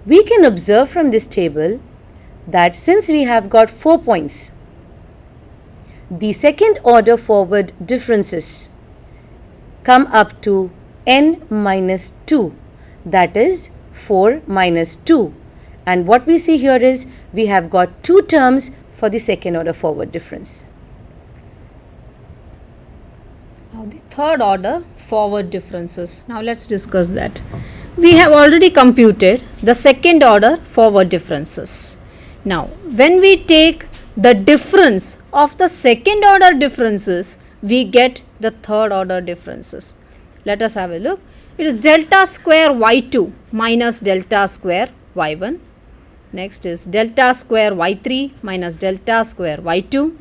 We can observe from this table that since we have got 4 points, the second order forward differences come up to n minus 2, that is 4 minus 2. And what we see here is we have got 2 terms for the second order forward difference. Now the third order forward differences. Now let's discuss that. We have already computed the second order forward differences. Now when we take the difference of the second order differences, we get the third order differences. Let us have a look. It is delta square y2 minus delta square y1. Next is delta square y3 minus delta square y2.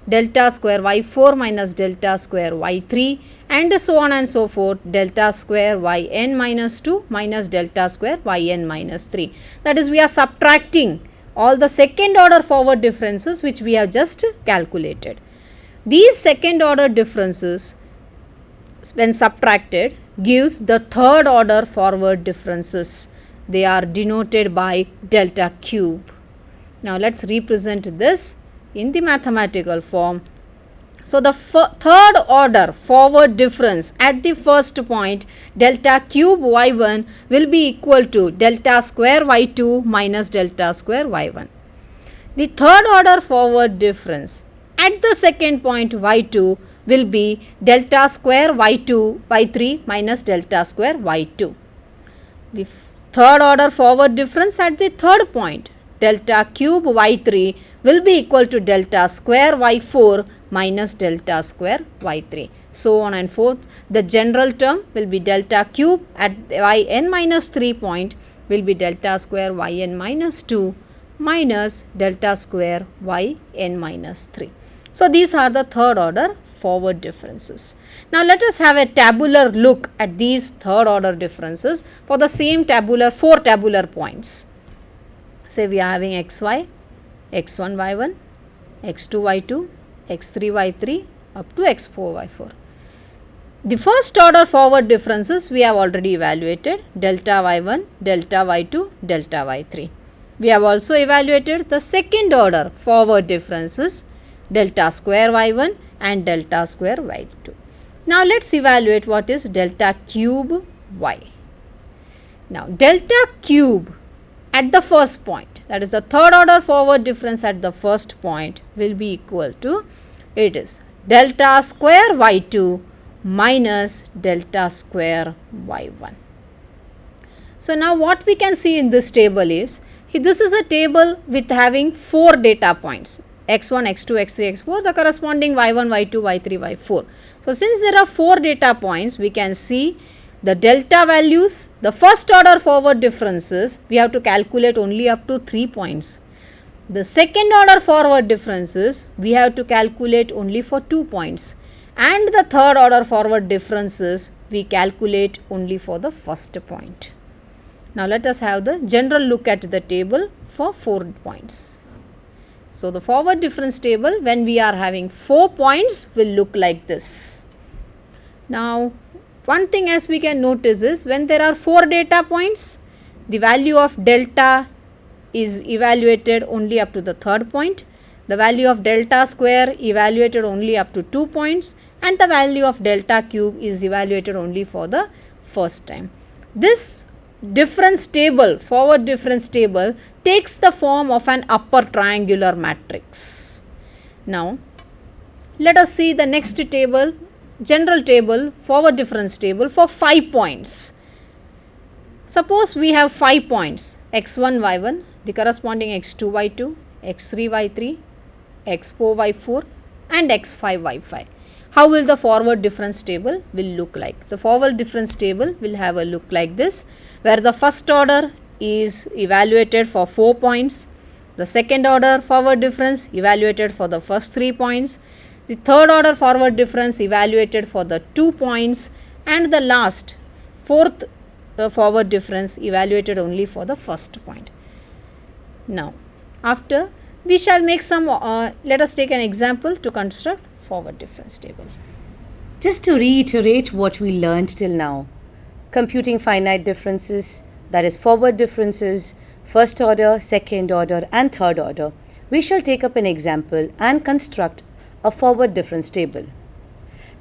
Delta square y4 minus delta square y3, and so on and so forth, delta square yn minus 2 minus delta square yn minus 3. That is, we are subtracting all the second order forward differences which we have just calculated. These second order differences, when subtracted, gives the third order forward differences. They are denoted by delta cube. Now let's represent this in the mathematical form. So the third order forward difference at the first point, delta cube y1, will be equal to delta square y2 minus delta square y1. The third order forward difference at the second point y2 will be delta square y3 minus delta square y2. The third order forward difference at the third point, delta cube y3, will be equal to delta square y4 minus delta square y3. So on and forth. The general term will be delta cube at yn minus 3 point will be delta square yn minus 2 minus delta square yn minus 3. So these are the third order forward differences. Now let us have a tabular look at these third order differences for the same four tabular points. Say we are having xy, x1 y1, x2 y2, x3 y3 up to x4 y4. The first order forward differences we have already evaluated, delta y1, delta y2, delta y3. We have also evaluated the second order forward differences, delta square y1 and delta square y2. Now let's evaluate what is delta cube y. Now delta cube at the first point, that is the third order forward difference at the first point, will be equal to, it is delta square y2 minus delta square y1. So now what we can see in this table is, this is a table with having 4 data points, x1, x2, x3, x4, the corresponding y1, y2, y3, y4. So since there are 4 data points, we can see the delta values, the first order forward differences, we have to calculate only up to 3 points. The second order forward differences, we have to calculate only for 2 points. And the third order forward differences, we calculate only for the first point. Now let us have the general look at the table for 4 points. So the forward difference table, when we are having 4 points, will look like this. Now one thing as we can notice is, when there are 4 data points, the value of delta is evaluated only up to the third point, the value of delta square evaluated only up to 2 points, and the value of delta cube is evaluated only for the first time. This difference table, forward difference table, takes the form of an upper triangular matrix. Now let us see the next table, general table, forward difference table for 5 points. Suppose we have 5 points, x1, y1, the corresponding x2, y2, x3, y3, x4, y4 and x5, y5. How will the forward difference table will look like? The forward difference table will have a look like this, where the first order is evaluated for 4 points, the second order forward difference evaluated for the first 3 points, the third order forward difference evaluated for the 2 points, and the last fourth forward difference evaluated only for the first point. Now after, we shall make some, let us take an example to construct forward difference table. Just to reiterate what we learned till now, computing finite differences, that is forward differences, first order, second order, and third order, we shall take up an example and construct a forward difference table.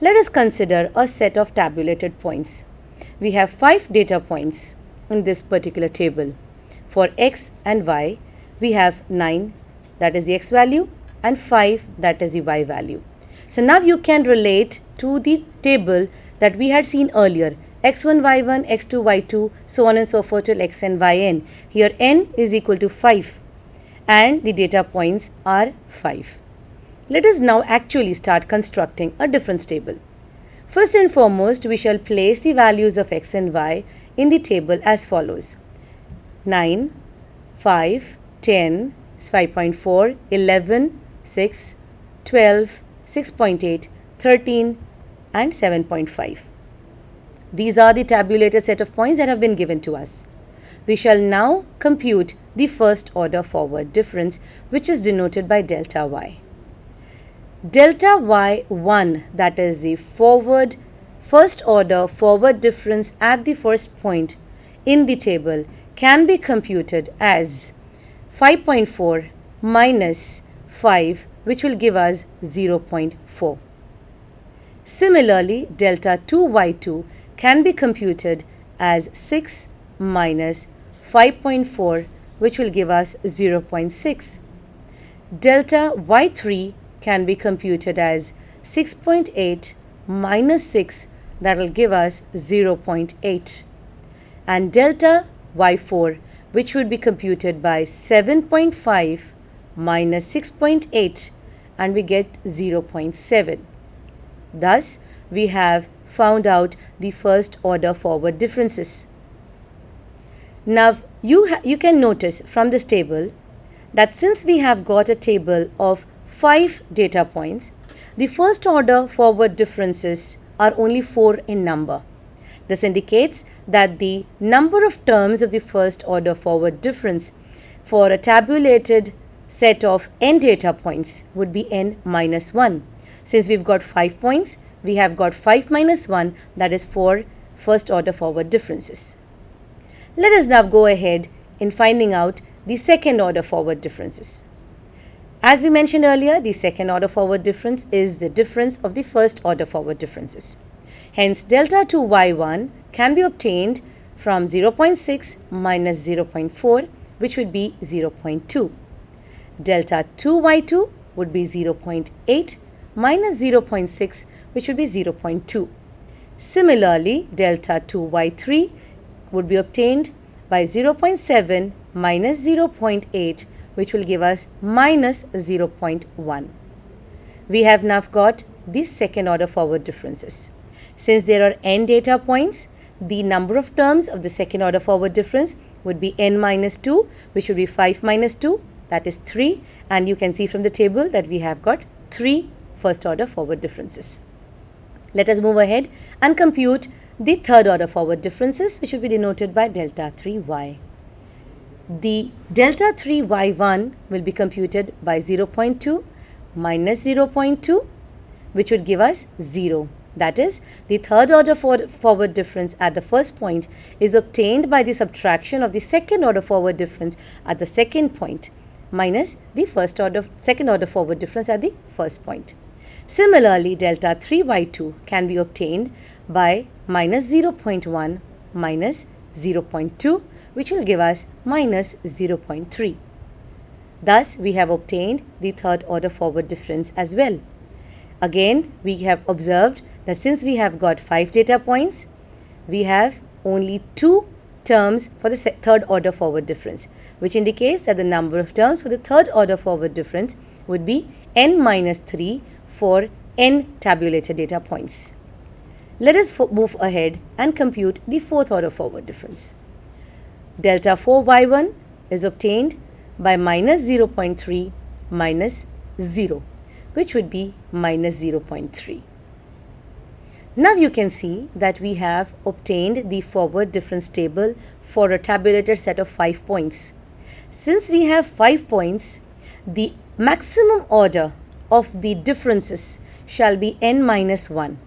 Let us consider a set of tabulated points. We have 5 data points in this particular table. For x and y, we have 9, that is the x value, and 5, that is the y value. So now you can relate to the table that we had seen earlier, x1, y1, x2, y2, so on and so forth till xn, yn. Here n is equal to 5 and the data points are 5. Let us now actually start constructing a difference table. First and foremost, we shall place the values of x and y in the table as follows: 9, 5, 10, 5.4, 11, 6, 12, 6.8, 13 and 7.5. These are the tabulated set of points that have been given to us. We shall now compute the first order forward difference, which is denoted by delta y. Delta y1, that is the first order forward difference at the first point in the table, can be computed as 5.4 minus 5, which will give us 0.4. Similarly, delta 2y2 can be computed as 6 minus 5.4, which will give us 0.6. Delta y3 can be computed as 6.8 minus 6, that will give us 0.8. And delta y4, which would be computed by 7.5 minus 6.8, and we get 0.7. Thus, we have found out the first order forward differences. Now, you can notice from this table that since we have got a table of 5 data points, the first order forward differences are only 4 in number. This indicates that the number of terms of the first order forward difference for a tabulated set of n data points would be n minus 1. Since we've got 5 points, we have got 5 minus 1, that is 4 first order forward differences. Let us now go ahead in finding out the second order forward differences. As we mentioned earlier, the second order forward difference is the difference of the first order forward differences. Hence, delta 2y1 can be obtained from 0.6 minus 0.4, which would be 0.2. Delta 2y2 would be 0.8 minus 0.6, which would be 0.2. Similarly, delta 2y3 would be obtained by 0.7 minus 0.8, which will give us minus 0.1. We have now got the second order forward differences. Since there are n data points, the number of terms of the second order forward difference would be n minus 2, which would be 5 minus 2, that is 3, and you can see from the table that we have got 3 first order forward differences. Let us move ahead and compute the third order forward differences, which will be denoted by delta 3y. The delta 3y1 will be computed by 0.2 minus 0.2, which would give us 0. That is, the third order forward difference at the first point is obtained by the subtraction of the second order forward difference at the second point minus the second order forward difference at the first point. Similarly, delta 3y2 can be obtained by minus 0.1 minus 0.2, which will give us minus 0.3. Thus, we have obtained the third order forward difference as well. Again, we have observed that since we have got 5 data points, we have only 2 terms for the third order forward difference, which indicates that the number of terms for the third order forward difference would be n minus 3 for n tabulated data points. Let us move ahead and compute the fourth order forward difference. Delta 4y1 is obtained by minus 0.3 minus 0, which would be minus 0.3. Now you can see that we have obtained the forward difference table for a tabulated set of 5 points. Since we have 5 points, the maximum order of the differences shall be n minus 1.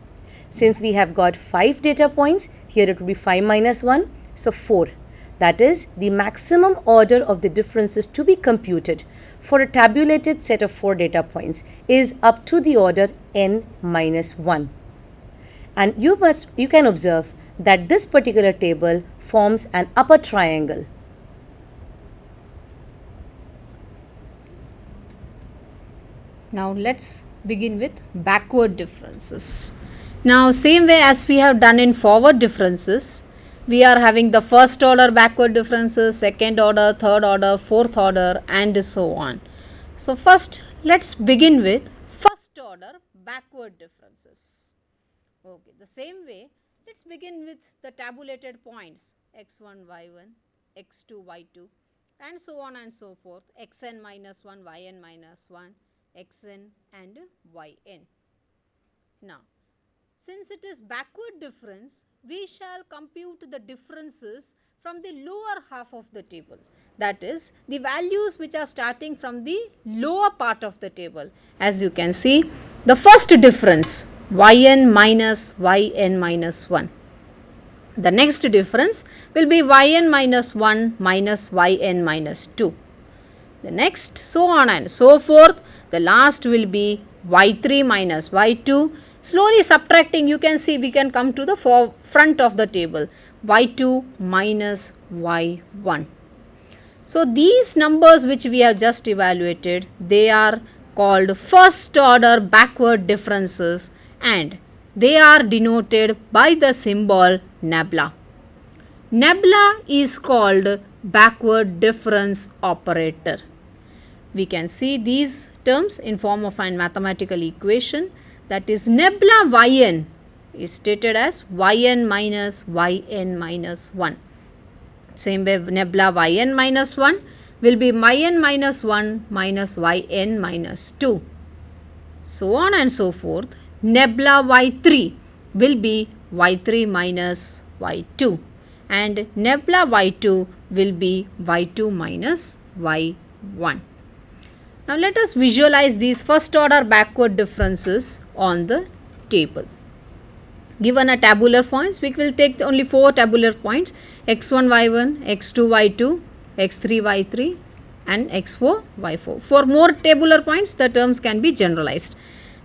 Since we have got 5 data points, here it will be 5 minus 1, so 4. that is, the maximum order of the differences to be computed for a tabulated set of 4 data points is up to the order n minus 1. And you can observe that this particular table forms an upper triangle. Now let's begin with backward differences. Now same way as we have done in forward differences, we are having the first order backward differences, second order, third order, fourth order and so on. So first let's begin with first order backward differences. Okay, the same way let's begin with the tabulated points x1, y1, x2, y2 and so on and so forth, xn minus 1, yn minus 1, xn and yn. Now, since it is backward difference, we shall compute the differences from the lower half of the table. That is, the values which are starting from the lower part of the table. As you can see, the first difference yn minus yn minus 1. The next difference will be yn minus 1 minus yn minus 2. The next, so on and so forth. The last will be y3 minus y2. Slowly subtracting, you can see we can come to the front of the table, y2 minus y1. So these numbers which we have just evaluated, they are called first order backward differences and they are denoted by the symbol nabla. Nabla is called backward difference operator. We can see these terms in form of a mathematical equation, that is nabla yn is stated as yn minus yn minus 1. Same way nabla yn minus 1 will be yn minus 1 minus yn minus 2. So on and so forth. Nabla y3 will be y3 minus y2 and nabla y2 will be y2 minus y1. Now let us visualize these first order backward differences on the table. Given a tabular points, we will take only 4 tabular points x1 y1, x2 y2, x3 y3 and x4 y4. For more tabular points, the terms can be generalized.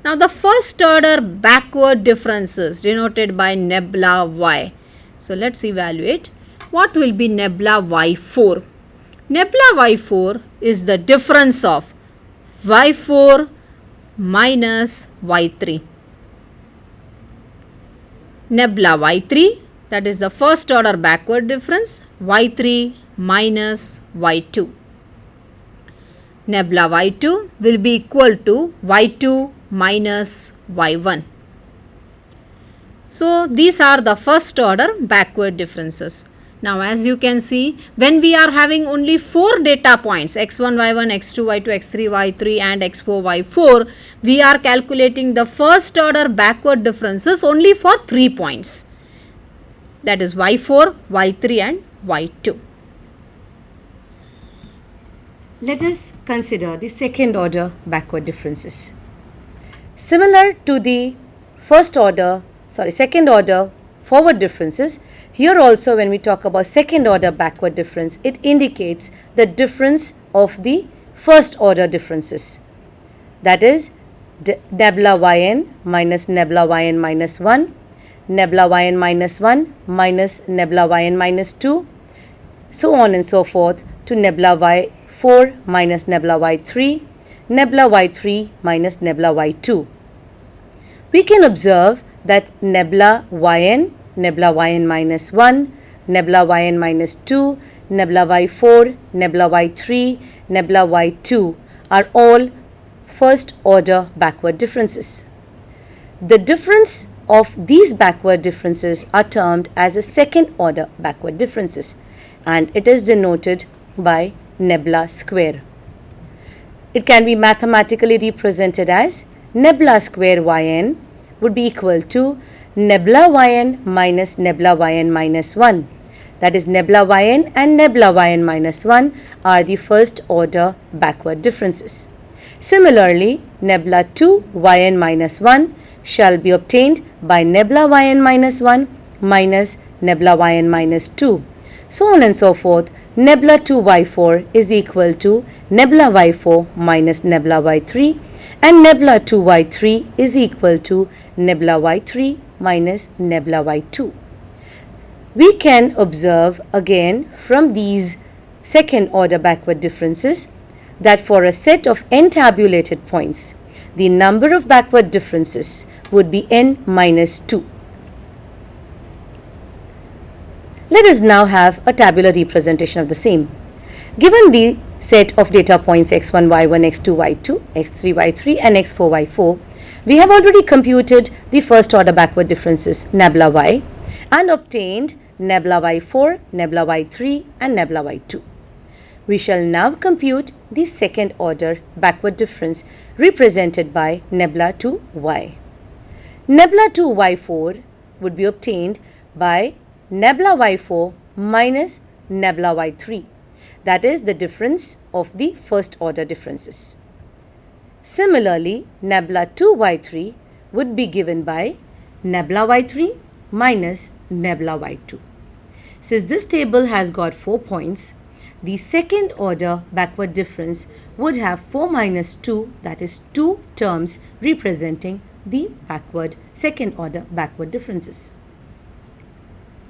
Now the first order backward differences denoted by nabla y. So let's evaluate what will be nabla y4. Nabla y4 is the difference of y4 minus y3. Nabla y3, that is the first order backward difference, y3 minus y2. Nabla y2 will be equal to y2 minus y1. So these are the first order backward differences. Now as you can see, when we are having only 4 data points x1, y1, x2, y2, x3, y3 and x4, y4, we are calculating the first order backward differences only for 3 points, that is y4, y3 and y2. Let us consider the second order backward differences. Similar to the second order forward differences, here also when we talk about second order backward difference, it indicates the difference of the first order differences. That is nabla yn minus nabla yn minus 1, nabla yn minus 1 minus nabla yn minus 2, so on and so forth to nabla y4 minus nabla y3, nabla y3 minus nabla y2. We can observe that nabla yn, nabla yn minus 1, nabla yn minus 2, nabla y4, nabla y3, nabla y2 are all first order backward differences. The difference of these backward differences are termed as a second order backward differences and it is denoted by nabla square. It can be mathematically represented as nabla square yn would be equal to nabla yn minus nabla yn minus 1. That is nabla yn and nabla yn minus 1 are the first order backward differences. Similarly, nabla 2 yn minus 1 shall be obtained by nabla yn minus 1 minus nabla yn minus 2. So on and so forth, nebula 2y4 is equal to nebula y4 minus nebula y3, and nebula 2y3 is equal to nebula y3 minus nebula y2. We can observe again from these second order backward differences that for a set of n tabulated points, the number of backward differences would be n minus 2. Let us now have a tabular representation of the same. Given the set of data points x1, y1, x2, y2, x3, y3 and x4, y4, we have already computed the first order backward differences nebula y and obtained nebula y4, nebula y3 and nebula y2. We shall now compute the second order backward difference represented by nebula 2y. Nebula 2y4 would be obtained by nebula y4 minus nebula y3, that is the difference of the first order differences. Similarly, nebula 2y3 would be given by nebula y3 minus nebula y2. Since this table has got 4 points, the second order backward difference would have 4 minus 2, that is 2 terms representing the second order backward differences.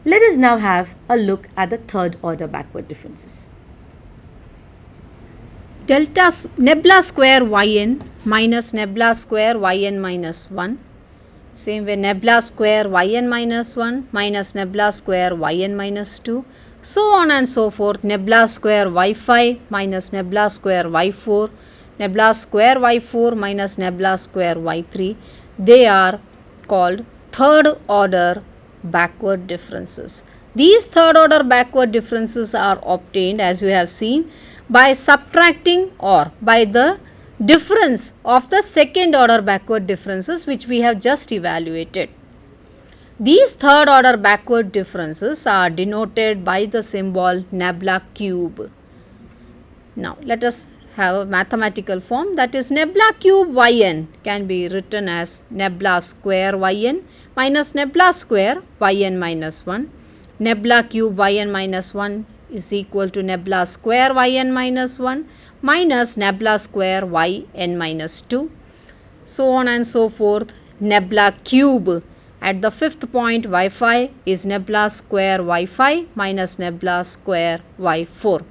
Let us now have a look at the third order backward differences. Nebula square yn minus nebula square yn minus 1. Same way, nebula square yn minus 1 minus nebula square yn minus 2. So on and so forth, nebula square y5 minus nebula square y4, nebula square y4 minus nebula square y3. They are called third order backward differences. These third order backward differences are obtained, as you have seen, by subtracting or by the difference of the second order backward differences which we have just evaluated. These third order backward differences are denoted by the symbol nebula cube. Now let us have a mathematical form, that is nebula cube yn can be written as nebula square yn minus nebula square yn minus 1. Nebula cube yn minus 1 is equal to nebula square yn minus 1 minus nebula square yn minus 2. So on and so forth, nebula cube at the fifth point y5 is nebula square y5 minus nebula square y4.